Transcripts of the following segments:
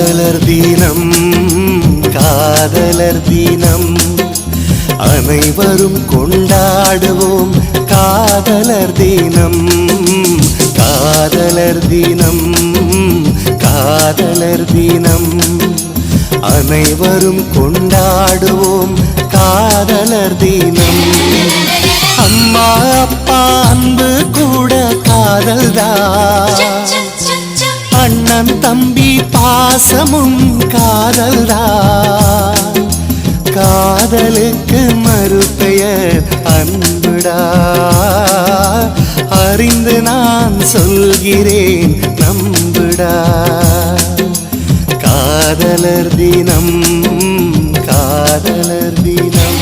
காதலர் தினம் காதலர் தினம் அனைவரும் கொண்டாடுவோம் காதலர் தினம் காதலர் தினம் காதலர் தினம் அனைவரும் கொண்டாடுவோம் காதலர் தினம் அம்மா அப்பா அன்பு கூட காதல்தான் அண்ணன் தம்பி பாசமும் காதல்தான் காதலுக்கு மறுபெயர் அன்புடா அறிந்து நான் சொல்கிறேன் நம்புடா காதலர் தினம் காதலர் தினம்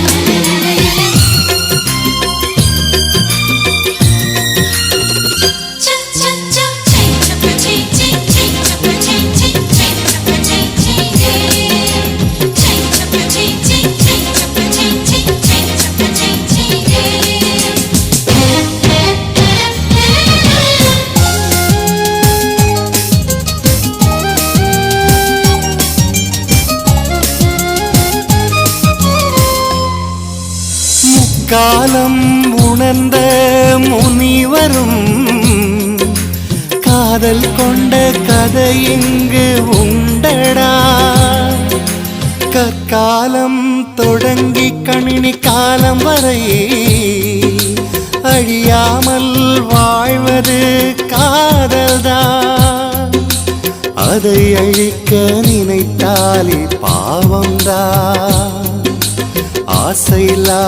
காலம் உணர்ந்த முனிவரும் காதல் கொண்ட கதை இங்கு உண்டடா கற்காலம் தொடங்கி கணினி காலம் வரை அழியாமல் வாழ்வது காதல்தான் அதை அழிக்க நினைத்தாலே பாவம்தான் ஆசையில்லா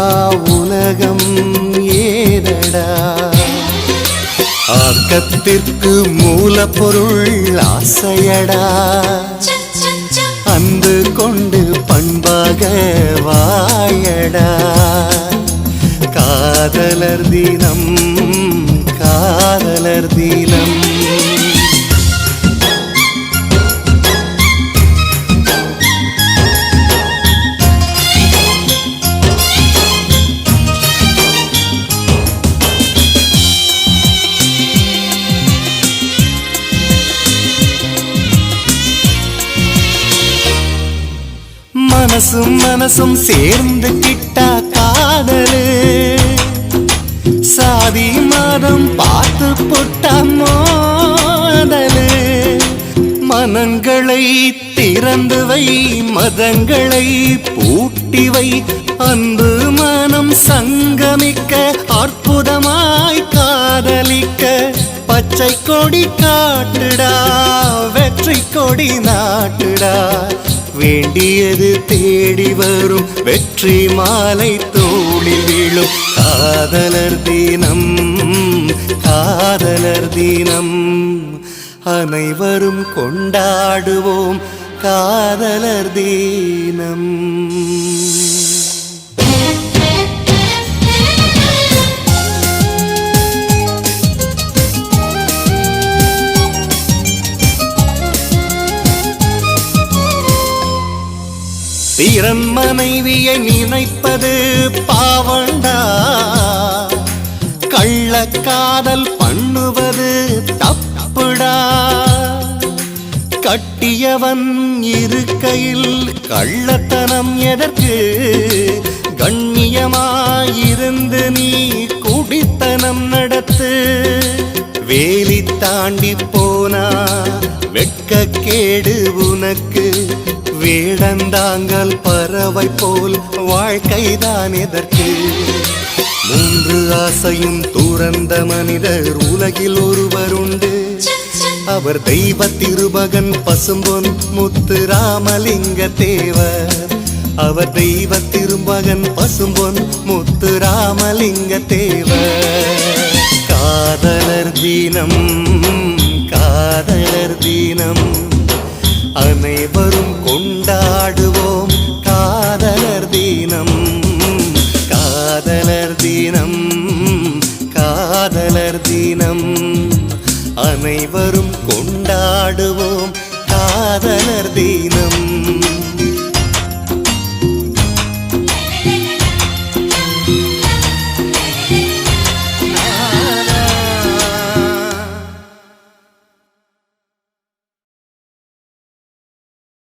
உலகம் ஏதடா ஆக்கத்திற்கு மூலப்பொருள் ஆசையடா அன்பு கொண்டு பண்பாக வாழடா காதலர் தினம் காதலர் தினம் மனசும் மனசும் சேர்ந்து கிட்டா காதலு சாதி மதம் பார்த்து புட்டா மோதலு மனங்களை திறந்து வை மதங்களை பூட்டி வை அன்பு மனம் சங்கமிக்க அற்புதமாய் காதலிக்க பச்சை கொடி காட்டுடா வெற்றி கொடி நாட்டுடா வேண்டியது தேடி வரும் வெற்றி மாலை தோளில் வீழும் காதலர் தினம் காதலர் தினம் அனைவரும் கொண்டாடுவோம் காதலர் தினம் பிறன் மனைவியை நினைப்பது பாவண்டா கள்ளக்காதல் பண்ணுவது தப்புடா கட்டியவன் இருக்கையில் கள்ளத்தனம் எதற்கு கண்ணியமாயிருந்து நீ குடித்தனம் நடத்து வேலி தாண்டி போனா வெட்கக்கேடு உனக்கு வேடந்தாங்கள் பறவை போல் வாழ்க்கைதான் எதற்கு மூன்று ஆசையும் துறந்த மனிதர் உலகில் ஒருவர் உண்டு அவர் தெய்வ திருமகன் பசும்பொன் முத்து ராமலிங்க தேவர் அவர் தெய்வ திருமகன் பசும்பொன் முத்து ராமலிங்க தேவர் காதலர் தினம் காதலர் தினம் அனைவரும் கொண்டாடுவோம் காதலர் தினம் காதலர் தினம் காதலர் தினம் அனைவரும் கொண்டாடுவோம்